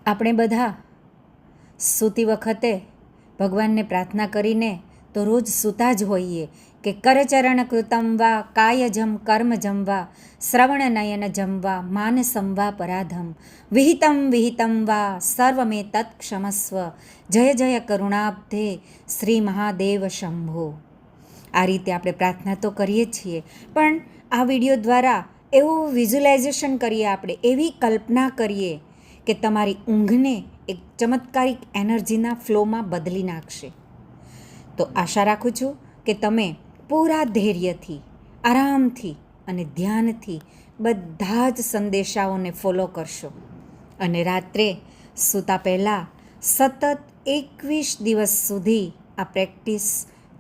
આપણે બધા સૂતી વખતે ભગવાનને પ્રાર્થના કરીને તો રોજ સૂતા જ હોઈએ કે કરચરણ કૃતમ વા કાયજમ કર્મજમ વા શ્રવણ નયન જમવા માનસમ વા પરાધમ વિહિતમ વા સર્વમે તત્ક્ષમસ્વ જય જય કરુણાબ્ધે શ્રી મહાદેવ શંભો. આ રીતે આપણે પ્રાર્થના તો કરીએ છીએ, પણ આ વિડીયો દ્વારા એવું વિઝ્યુલાઇઝેશન કરીએ, આપણે એવી કલ્પના કરીએ કે તમારી ઊંઘને એક ચમત્કારિક એનર્જીના ફ્લોમાં બદલી નાખશે. તો આશા રાખું છું કે તમે પૂરા ધૈર્યથી, આરામથી અને ધ્યાનથી બધા જ સંદેશાઓને ફોલો કરશો અને રાત્રે સૂતા પહેલાં સતત 21 દિવસ સુધી આ પ્રેક્ટિસ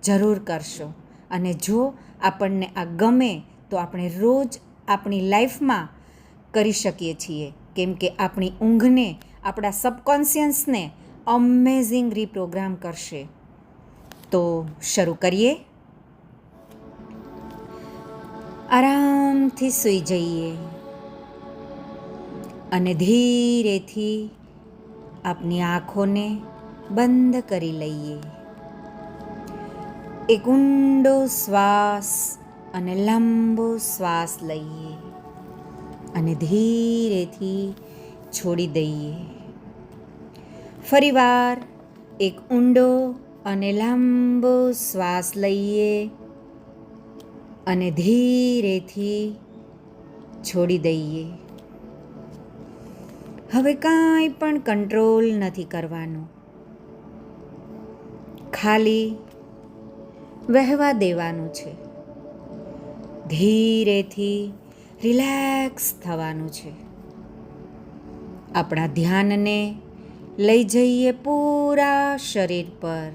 જરૂર કરશો. અને જો આપણને આ ગમે તો આપણે રોજ આપણી લાઈફમાં કરી શકીએ છીએ, કેમ કે આપણી ઊંઘને, આપણા સબકોન્શિયસને અમેઝિંગ રીપ્રોગ્રામ કરશે. તો શરૂ કરીએ. આરામથી સૂઈ જઈએ અને ધીરેથી આપની આંખોને બંધ કરી લઈએ. એક ઊંડો શ્વાસ અને લાંબો શ્વાસ લઈએ અને ધીરેથી છોડી દઈએ. ફરીવાર એક ઊંડો અને લાંબો શ્વાસ લઈએ અને ધીરેથી છોડી દઈએ. હવે કાંઈ પણ કંટ્રોલ નથી કરવાનું, ખાલી વહેવા દેવાનું છે. ધીરેથી રિલેક્સ થવાનું છે. આપણા ધ્યાનને લઈ જઈએ પૂરા શરીર પર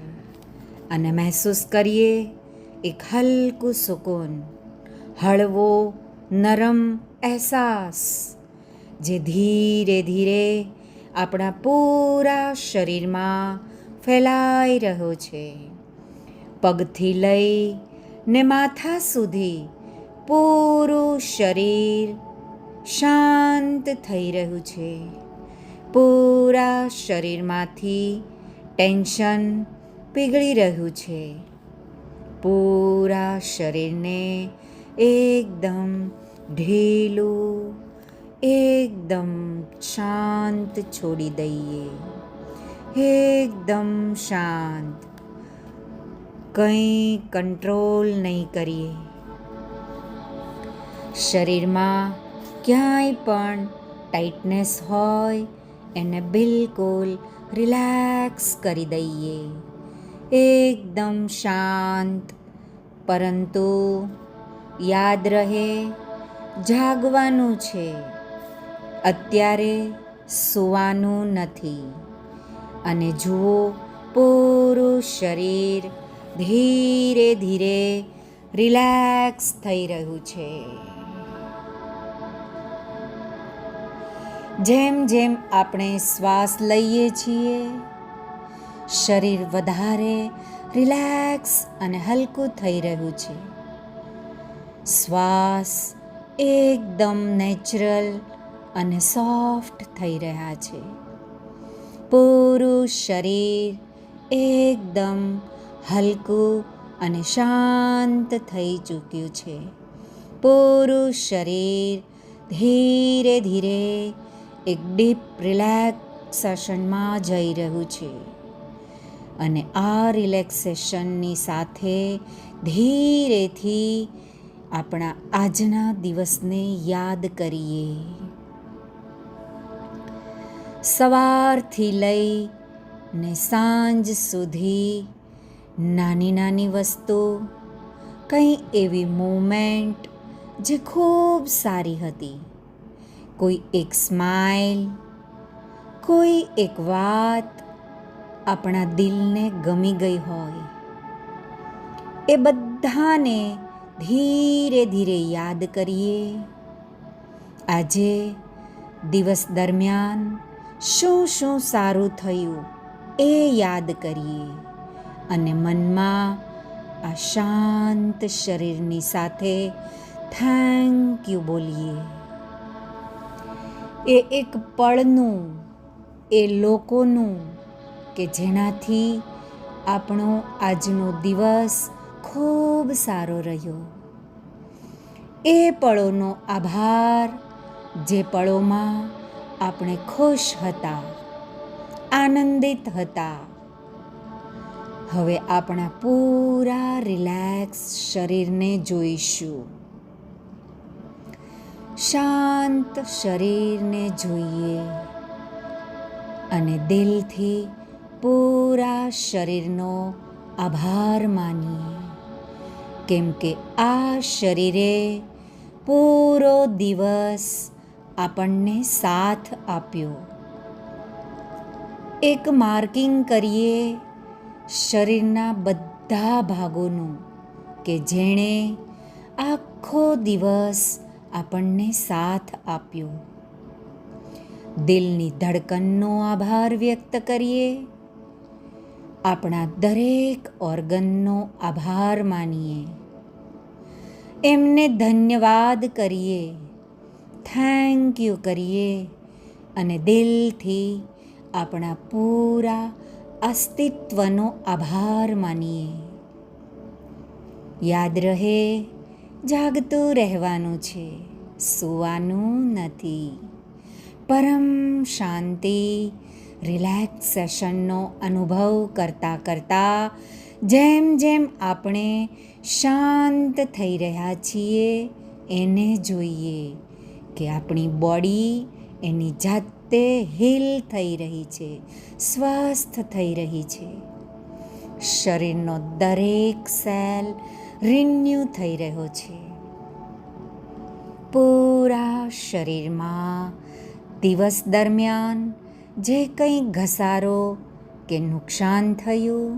અને મહેસૂસ કરીએ એક હલકું સુકૂન, હળવો નરમ અહેસાસ જે ધીરે ધીરે આપણા પૂરા શરીરમાં ફેલાઈ રહ્યો છે. પગથી લઈને માથા સુધી પૂરું શરીર શાંત થઈ રહ્યું છે. પૂરા શરીરમાંથી ટેન્શન પીગળી રહ્યું છે. પૂરા શરીરને એકદમ ઢીલું, એકદમ શાંત છોડી દઈએ. એકદમ શાંત, કંઈ કંટ્રોલ નહીં કરીએ. શરીરમાં ક્યાંય પણ ટાઈટનેસ હોય એને બિલકુલ રિલેક્સ કરી દઈએ. એકદમ શાંત, પરંતુ યાદ રહે જાગવાનું છે, અત્યારે સૂવાનું નથી. અને જુઓ, પૂરું શરીર ધીરે ધીરે રિલેક્સ થઈ રહ્યું છે. જેમ જેમ આપણે શ્વાસ લઈએ છીએ, શરીર વધારે રિલેક્સ અને હલકું થઈ રહ્યું છે. શ્વાસ એકદમ નેચરલ અને સોફ્ટ થઈ રહ્યા છે. પૂરું શરીર એકદમ હલકું અને શાંત થઈ ચૂક્યું છે. પૂરું શરીર ધીરે ધીરે એક ડીપ રિલેક્સેશનમાં જઈ રહ્યું છે. અને આ રિલેક્સેશનની સાથે ધીરેથી આપણા આજના દિવસને યાદ કરીએ. સવારથી લઈને સાંજ સુધી નાની નાની વસ્તુ, કંઈ એવી મૂવમેન્ટ જે ખૂબ સારી હતી, કોઈ એક સ્માઇલ, કોઈ એક વાત આપણા દિલને ગમી ગઈ હોય, એ બધાને ધીરે ધીરે યાદ કરીએ. આજે દિવસ દરમિયાન શું શું સારું થયું એ યાદ કરીએ અને મનમાં આ શાંત શરીરની સાથે થેન્ક યુ બોલીએ. એ એક પળનું, એ લોકોનું કે જેનાથી આપણો આજનો દિવસ ખૂબ સારો રહ્યો. એ પળોનો આભાર જે પળોમાં આપણે ખુશ હતા, આનંદિત હતા. હવે આપણા પૂરા રિલેક્સ શરીરને જોઈશું. શાંત શરીરને જોઈએ અને દિલથી પૂરા શરીરનો આભાર માનીએ, કેમ કે આ શરીરે પૂરો દિવસ આપણને સાથ આપ્યો. એક માર્કિંગ કરીએ શરીરના બધા ભાગોનું કે જેણે આખો દિવસ આપણને સાથ આપ્યો. દિલની ધડકનનો આભાર વ્યક્ત કરીએ. આપણા દરેક ઓર્ગનનો આભાર માનીએ. એમને ધન્યવાદ કરીએ, થેન્ક યુ કરીએ અને દિલથી આપણા પૂરા અસ્તિત્વનો આભાર માનીએ. યાદ રહે, જાગતું રહેવાનું છે, સૂવાનું નથી. પરમ શાંતિ રિલેક્સેશનનો અનુભવ કરતાં કરતાં જેમ જેમ આપણે શાંત થઈ રહ્યા છીએ એને જોઈએ કે આપણી બોડી એની જાતે હીલ થઈ રહી છે, સ્વસ્થ થઈ રહી છે. શરીરનો દરેક સેલ રિન્યૂ થઈ રહ્યો છે. પૂરા શરીરમાં દિવસ દરમિયાન જે કંઈ ઘસારો કે નુકસાન થયું,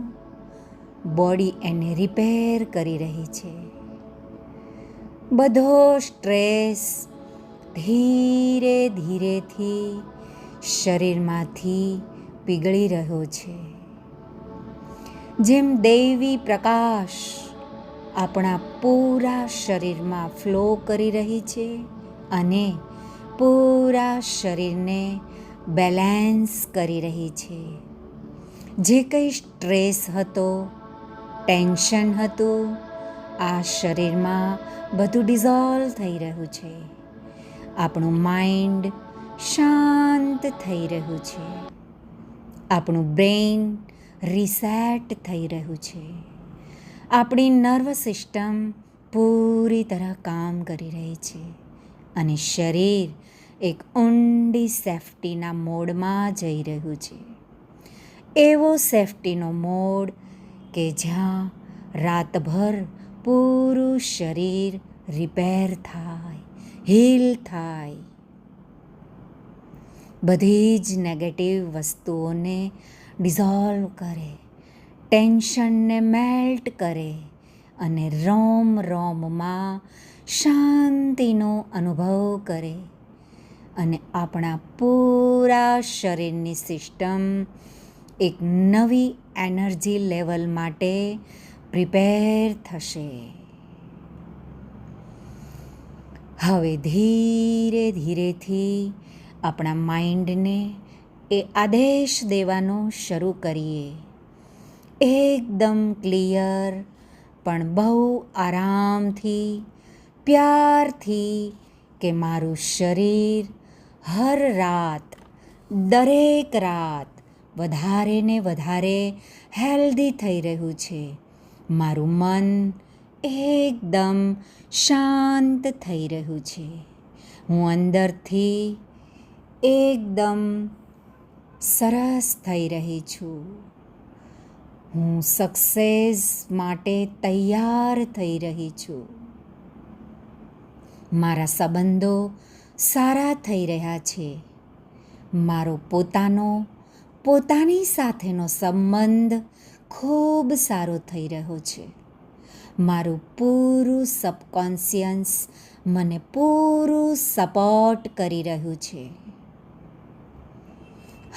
બોડી એને રિપેર કરી રહી છે. બધો સ્ટ્રેસ ધીરે ધીરેથી શરીરમાંથી પીગળી રહ્યો છે. જેમ દૈવી પ્રકાશ આપણા પૂરા શરીરમાં ફ્લો કરી રહી છે અને પૂરા શરીરને બેલેન્સ કરી રહી છે. જે કંઈ સ્ટ્રેસ હતો, ટેન્શન હતું, આ શરીરમાં બધું ડિઝોલ્વ થઈ રહ્યું છે. આપણું માઇન્ડ શાંત થઈ રહ્યું છે. આપણું બ્રેઇન રીસેટ થઈ રહ્યું છે. આપણી નર્વસ સિસ્ટમ પૂરી તરહ કામ કરી રહી છે અને શરીર એક ઊંડી સેફ્ટીના મોડમાં જઈ રહ્યું છે. એવો સેફ્ટીનો મોડ કે જ્યાં રાતભર પૂરું શરીર રિપેર થાય, હીલ થાય. બધી જ નેગેટિવ વસ્તુઓને ડિઝોલ્વ કરે, ટેન્શનને મેલ્ટ કરે અને રોમ રોમમાં શાંતિનો અનુભવ કરે અને આપણા પૂરા શરીરની સિસ્ટમ એક નવી એનર્જી લેવલ માટે પ્રિપેર થશે. હવે ધીરે ધીરેથી આપણા માઇન્ડને એ આદેશ દેવાનો શરૂ કરીએ, એકદમ ક્લિયર પણ બહુ આરામથી, પ્યારથી, કે મારું શરીર હર રાત, દરેક રાત વધારે ને વધારે હેલ્ધી થઈ રહ્યું છે. મારું મન એકદમ શાંત થઈ રહ્યું છે. હું અંદરથી એકદમ સરસ થઈ રહી છું. હું સક્સેસ માટે તૈયાર થઈ રહી છું. મારા સંબંધો સારા થઈ રહ્યા છે. મારો પોતાની સાથેનો સંબંધ ખૂબ સારો થઈ રહ્યો છે. મારું પૂરું સબકોન્શિયસ મને પૂરું સપોર્ટ કરી રહ્યું છે.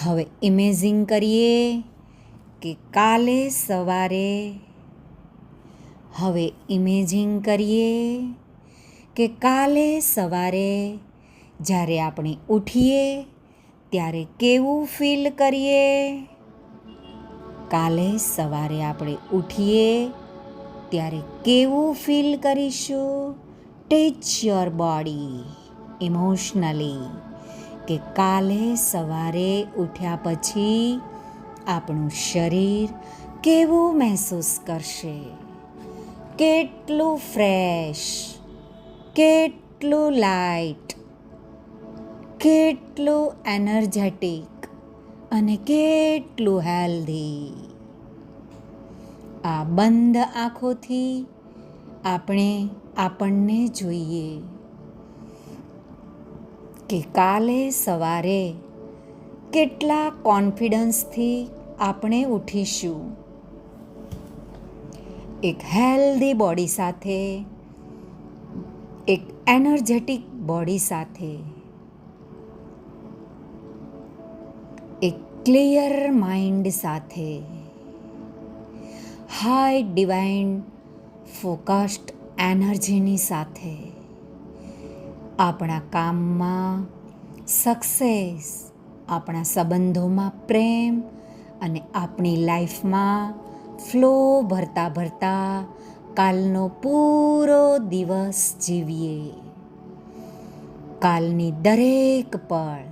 હવે ઇમેજિન કરીએ કે કાલે સવારે જ્યારે આપણે ઉઠીએ ત્યારે કેવું ફીલ કરીએ? કાલે સવારે આપણે ઉઠીએ ત્યારે કેવું ફીલ કરીશું? ટીચ યોર બોડી ઇમોશનલી કે કાલે સવારે ઉઠ્યા પછી આપણું શરીર કેવું મહેસૂસ કરશે? કેટલું ફ્રેશ, કેટલું લાઇટ, કેટલું એનર્જેટિક અને કેટલું હેલ્ધી. આ બંધ આંખોથી આપણે આપણને જોઈએ કે કાલે સવારે કેટલા કોન્ફિડન્સથી આપણે ઉઠીશું. એક હેલ્ધી બોડી સાથે, એક એનર્જેટિક બોડી સાથે, એક ક્લિયર માઇન્ડ સાથે, હાઈ ડિવાઇન ફોકસ્ડ એનર્જીની સાથે આપણા કામમાં સક્સેસ, આપણા સંબંધોમાં પ્રેમ અને આપણી લાઈફમાં ફ્લો ભરતા ભરતા કાલનો પૂરો દિવસ જીવીએ. કાલની દરેક પળ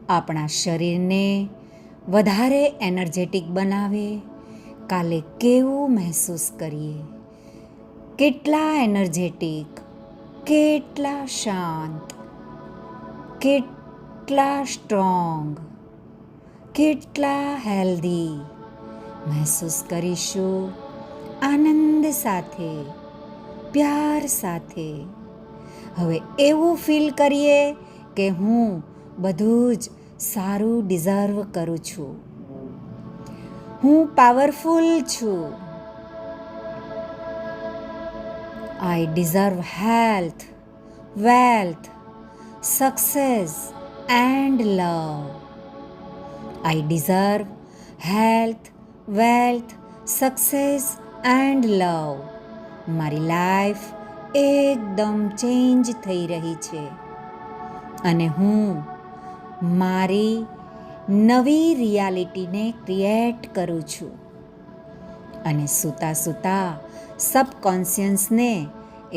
આપણા શરીરને વધારે એનર્જેટિક બનાવે. કાલે કેવું મહેસૂસ કરીએ? કેટલા એનર્જેટિક, કેટલા શાંત, કેટલા સ્ટ્રોંગ, કેટલા હેલ્ધી મહેસૂસ કરીશું. આનંદ સાથે, પ્યાર સાથે. હવે એવું ફીલ કરીએ કે હું બધું જ સારું ડિઝર્વ કરું છું. હું પાવરફુલ છું. I deserve health, wealth, success and love. I deserve health, wealth, success and love. મારી લાઈફ એકદમ ચેન્જ થઈ રહી છે અને હું મારી નવી રિયાલિટીને ક્રિએટ કરું છું. અને સૂતા સૂતા સબકોન્શિયસને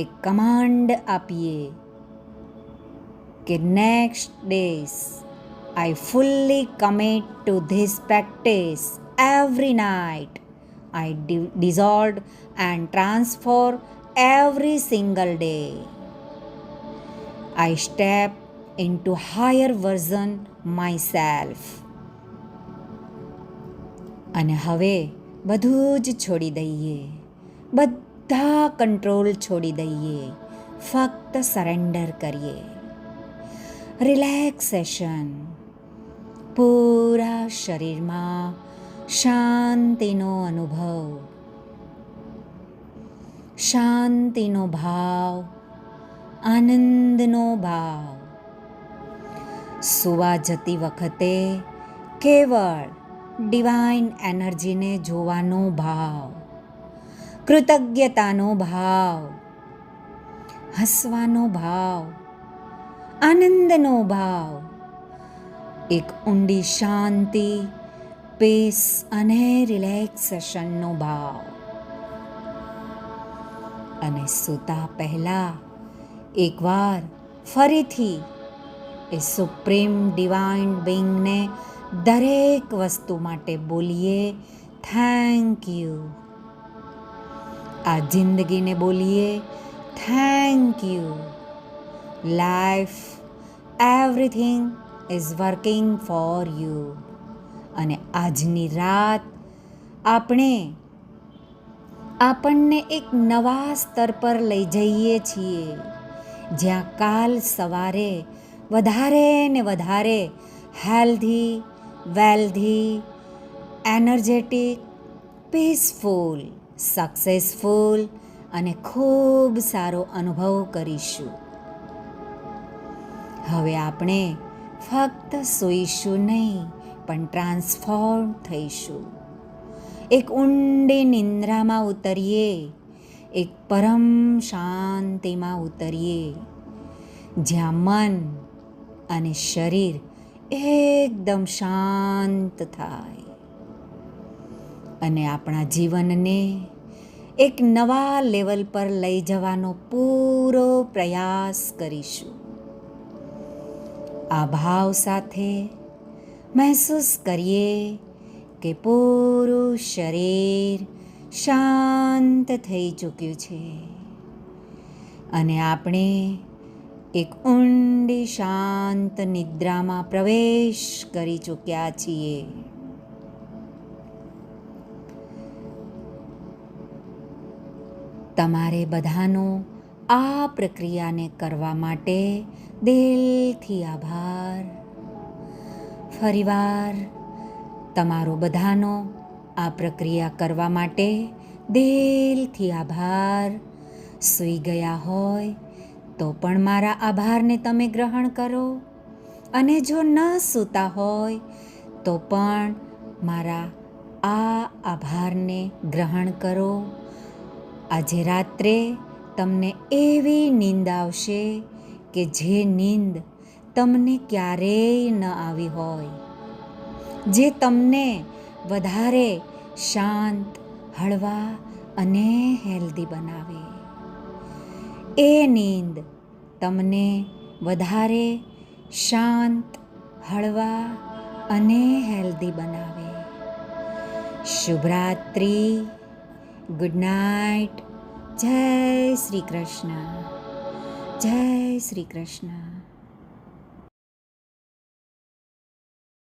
એક કમાન્ડ આપીએ કે next days I fully commit to this practice every night. I dissolve and transform every single day. I step into higher version myself. અને હવે બધું જ છોડી દઈએ, બધા કંટ્રોલ છોડી દઈએ, ફક્ત સરેન્ડર કરીએ. રિલેક્સેશન. પૂરા શરીરમાં શાંતિનો અનુભવ, શાંતિનો ભાવ, આનંદનો ભાવ. સૂવા જતી વખતે કેવળ ડિવાઇન એનર્જીને જોવાનો ભાવ, કૃતજ્ઞતાનો ભાવ, હસવાનો ભાવ, આનંદનો ભાવ, એક ઊંડી શાંતિ, પીસ અને રિલેક્સેશનનો ભાવ. અને સૂતા પહેલા એકવાર ફરીથી એ સુપ્રીમ ડિવાઇન બિંગને દરેક વસ્તુ માટે બોલીએ થેન્ક યુ. આ જિંદગીને બોલીએ thank you. Life, everything is working for you. અને આજની રાત આપણને એક નવા સ્તર પર લઈ જઈએ છીએ, જ્યાં કાલ સવારે વધારે ને વધારે healthy, wealthy, energetic, peaceful, successful અને ખૂબ સારો અનુભવ કરીશું. હવે આપણે ફક્ત સૂઈશું નહીં, પણ ટ્રાન્સફોર્મ થઈશું. એક ઊંડી નિંદ્રામાં ઉતરીએ, એક પરમ શાંતિમાં ઉતરીએ, જ્યાં મન અને શરીર એકદમ શાંત થાય અને આપણા જીવનને એક નવા લેવલ પર લઈ જવાનો પૂરો પ્રયાસ કરીશું. આ ભાવ સાથે મહેસૂસ કરીએ કે પૂરું શરીર શાંત થઈ ચૂક્યું છે અને આપણે એક ઊંડી શાંત નિદ્રામાં પ્રવેશ કરી ચૂક્યા છીએ. તમારે બધાનો આ પ્રક્રિયાને કરવા માટે દિલથી આભાર. ફરીવાર તમારો બધાનો આ પ્રક્રિયા કરવા માટે દિલથી આભાર. સૂઈ ગયા હોય તો પણ મારા આભારને તમે ગ્રહણ કરો અને જો ન સૂતા હોય તો પણ મારા આ આભારને ગ્રહણ કરો. આજે રાત્રે તમને એવી નીંદ આવશે કે જે નીંદ તમને ક્યારેય ન આવી હોય, જે તમને વધારે શાંત, હળવા અને હેલ્ધી બનાવે. એ નીંદ તમને વધારે શાંત, હળવા અને હેલ્ધી બનાવે. શુભરાત્રિ. Good night. જય શ્રી કૃષ્ણ. જય શ્રી કૃષ્ણ.